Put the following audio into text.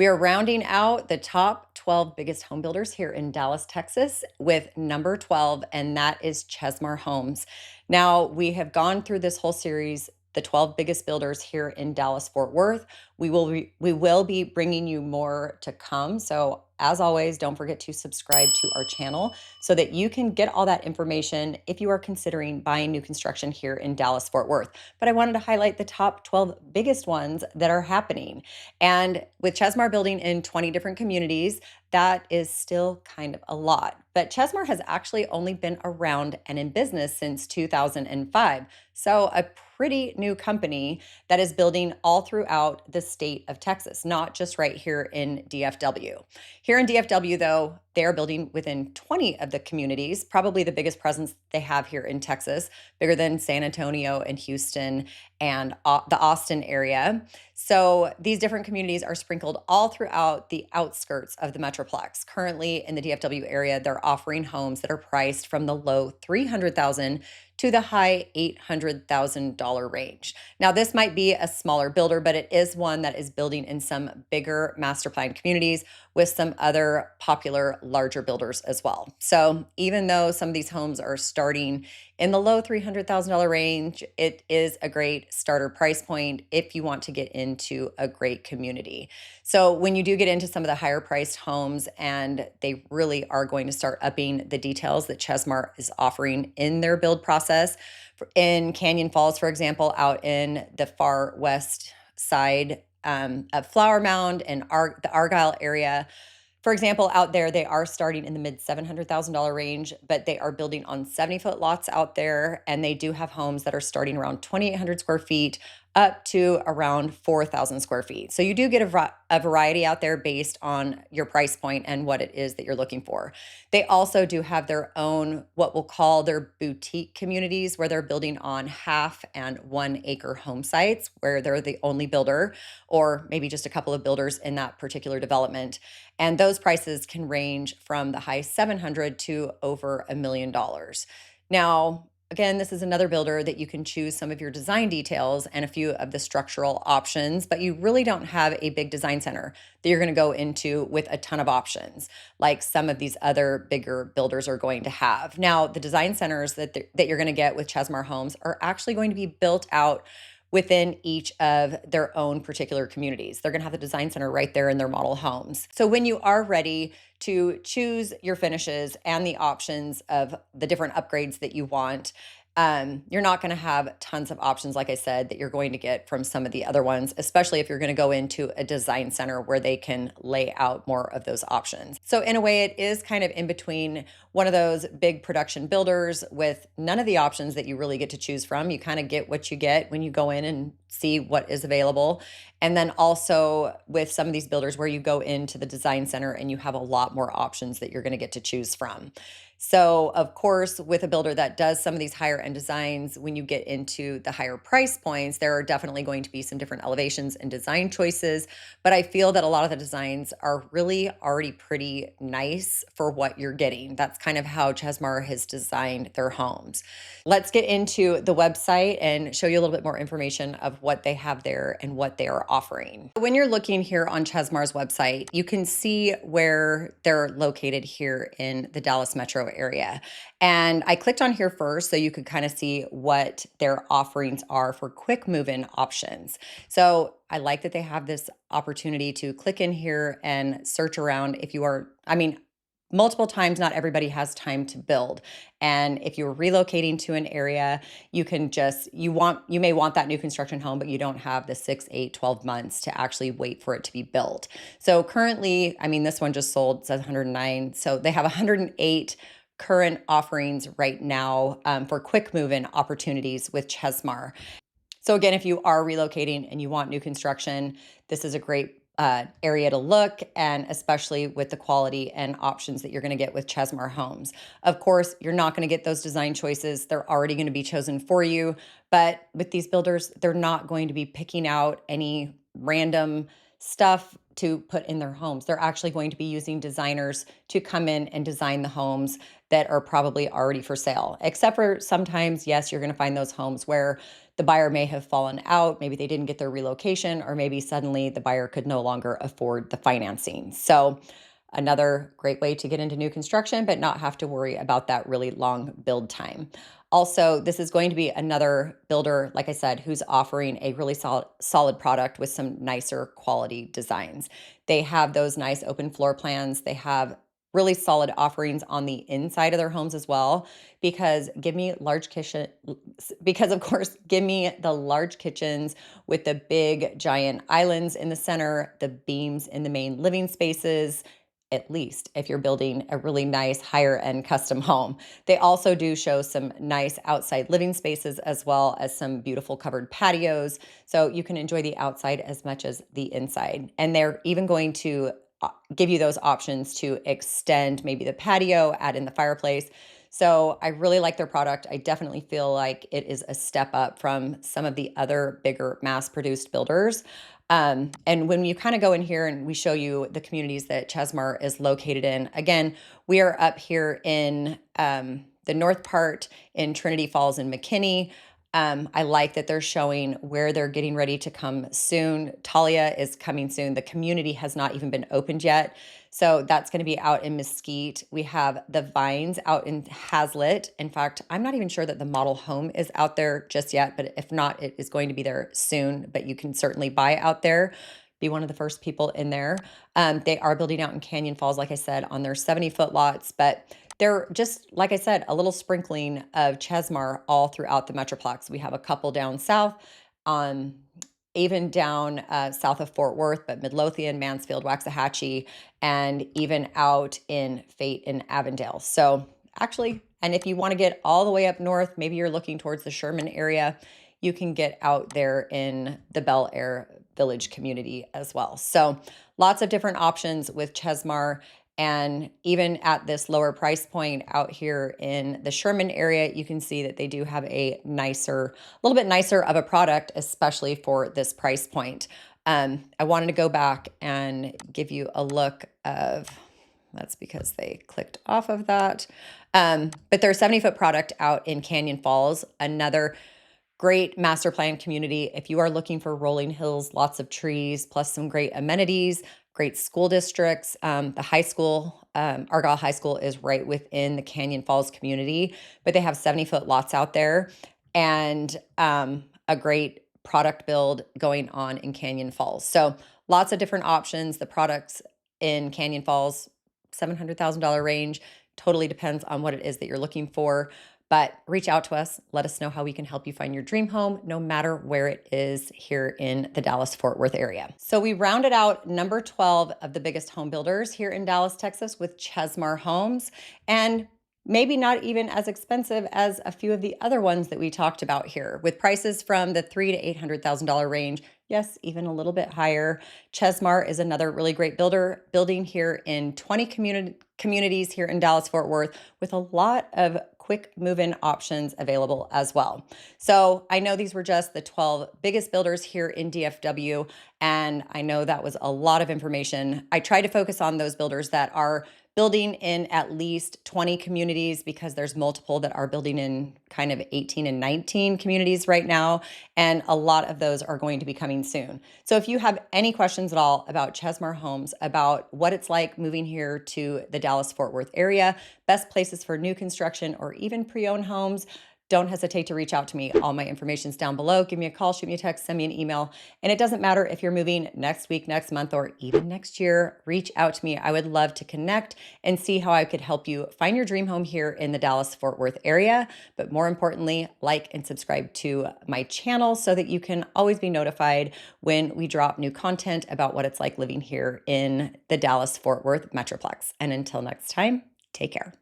We are rounding out the top 12 biggest home builders here in Dallas, Texas, with number 12, and that is Chesmar Homes. Now, we have gone through this whole series, the 12 biggest builders here in Dallas Fort Worth. We will be bringing you more to come. So, as always, don't forget to subscribe to our channel so that you can get all that information if you are considering buying new construction here in Dallas Fort Worth. But I wanted to highlight the top 12 biggest ones that are happening. And with Chesmar building in 20 different communities, that is still kind of a lot. But Chesmar has actually only been around and in business since 2005. So, a pretty new company that is building all throughout the state of Texas, not just right here in DFW. Here in DFW, though, they are building within 20 of the communities, probably the biggest presence they have here in Texas, bigger than San Antonio and Houston and the Austin area. So these different communities are sprinkled all throughout the outskirts of the Metroplex. Currently in the DFW area, they're offering homes that are priced from the low 300,000 to the high $800,000 range. Now, this might be a smaller builder, but it is one that is building in some bigger master plan communities with some other popular larger builders as well. So even though some of these homes are starting in the low $300,000 range, it is a great starter price point if you want to get into a great community. So when you do get into some of the higher priced homes, and they really are going to start upping the details that Chesmar is offering in their build process. In Canyon Falls, for example, out in the far west side of Flower Mound and the Argyle area, for example, out there, they are starting in the mid $700,000 range, but they are building on 70-foot lots out there. And they do have homes that are starting around 2,800 square feet up to around 4,000 square feet. So you do get a variety out there based on your price point and what it is that you're looking for. They also do have their own, what we'll call their boutique communities, where they're building on half and 1 acre home sites where they're the only builder, or maybe just a couple of builders in that particular development. And those prices can range from the high 700 to over $1 million. Now, again, this is another builder that you can choose some of your design details and a few of the structural options, but you really don't have a big design center that you're going to go into with a ton of options like some of these other bigger builders are going to have. Now, the design centers that you're going to get with Chesmar Homes are actually going to be built out within each of their own particular communities. They're going to have the design center right there in their model homes. So when you are ready to choose your finishes and the options of the different upgrades that you want, you're not going to have tons of options, like I said, that you're going to get from some of the other ones, especially if you're going to go into a design center where they can lay out more of those options. So in a way, it is kind of in between one of those big production builders with none of the options that you really get to choose from. You kind of get what you get when you go in and see what is available. And then also with some of these builders where you go into the design center and you have a lot more options that you're going to get to choose from. So, of course, with a builder that does some of these higher end designs, when you get into the higher price points, there are definitely going to be some different elevations and design choices. But I feel that a lot of the designs are really already pretty nice for what you're getting. That's kind of how Chesmar has designed their homes. Let's get into the website and show you a little bit more information of what they have there and what they are offering. When you're looking here on Chesmar's website, you can see where they're located here in the Dallas metro area. And I clicked on here first so you could kind of see what their offerings are for quick move-in options. So I like that they have this opportunity to click in here and search around if you are, multiple times, not everybody has time to build. And if you're relocating to an area, you can you may want that new construction home, but you don't have the 6, 8, 12 months to actually wait for it to be built. So currently, this one just sold, says 109. So they have 108 current offerings right now for quick move-in opportunities with Chesmar. So again, if you are relocating and you want new construction, this is a great area to look, and especially with the quality and options that you're going to get with Chesmar Homes. Of course, you're not going to get those design choices. They're already going to be chosen for you. But with these builders, they're not going to be picking out any random stuff to put in their homes. They're actually going to be using designers to come in and design the homes that are probably already for sale. Except for sometimes, yes, you're going to find those homes where the buyer may have fallen out, maybe they didn't get their relocation, or maybe suddenly the buyer could no longer afford the financing. So, another great way to get into new construction, but not have to worry about that really long build time. Also, this is going to be another builder, like I said, who's offering a really solid product with some nicer quality designs. They have those nice open floor plans. They have really solid offerings on the inside of their homes as well, because give me large kitchen because of course give me the large kitchens with the big giant islands in the center, the beams in the main living spaces, at least if you're building a really nice higher end custom home. They also do show some nice outside living spaces as well as some beautiful covered patios. So you can enjoy the outside as much as the inside. And they're even going to give you those options to extend maybe the patio, add in the fireplace. So I really like their product. I definitely feel like it is a step up from some of the other bigger mass produced builders. And when you kind of go in here and we show you the communities that Chesmar is located in, again, we are up here in the north part in Trinity Falls and McKinney. I like that they're showing where they're getting ready to come soon. Talia is coming soon. The community has not even been opened yet. So that's going to be out in Mesquite. We have the Vines out in Hazlitt. In fact, I'm not even sure that the model home is out there just yet, but if not, it is going to be there soon. But you can certainly buy out there. Be one of the first people in there. They are building out in Canyon Falls, like I said, on their 70-foot lots. But they're just, like I said, a little sprinkling of Chesmar all throughout the Metroplex. We have a couple down south, um, even down south of Fort Worth, but Midlothian, Mansfield, Waxahachie, and even out in Fate and Avondale. So actually, and if you want to get all the way up north, maybe you're looking towards the Sherman area, you can get out there in the Bel Air Village community as well. So lots of different options with Chesmar. And even at this lower price point out here in the Sherman area, you can see that they do have a little bit nicer of a product, especially for this price point. I wanted to go back and give you a look of, that's because they clicked off of that. But their 70-foot product out in Canyon Falls, another great master plan community. If you are looking for rolling hills, lots of trees, plus some great amenities, great school districts. The high school, Argyle High School, is right within the Canyon Falls community, but they have 70-foot lots out there and a great product build going on in Canyon Falls. So lots of different options. The products in Canyon Falls, $700,000 range, totally depends on what it is that you're looking for. But reach out to us. Let us know how we can help you find your dream home, no matter where it is here in the Dallas-Fort Worth area. So we rounded out number 12 of the biggest home builders here in Dallas, Texas with Chesmar Homes. And maybe not even as expensive as a few of the other ones that we talked about here, with prices from the $300,000 to $800,000 range. Yes, even a little bit higher. Chesmar is another really great builder, building here in 20 communities here in Dallas-Fort Worth, with a lot of quick move-in options available as well. So I know these were just the 12 biggest builders here in DFW, and I know that was a lot of information. I try to focus on those builders that are building in at least 20 communities, because there's multiple that are building in kind of 18 and 19 communities right now, and a lot of those are going to be coming soon. So if you have any questions at all about Chesmar Homes, about what it's like moving here to the Dallas-Fort Worth area, best places for new construction or even pre-owned homes, don't hesitate to reach out to me. All my information's down below. Give me a call, shoot me a text, send me an email. And it doesn't matter if you're moving next week, next month, or even next year, reach out to me. I would love to connect and see how I could help you find your dream home here in the Dallas-Fort Worth area. But more importantly, like and subscribe to my channel so that you can always be notified when we drop new content about what it's like living here in the Dallas-Fort Worth Metroplex. And until next time, take care.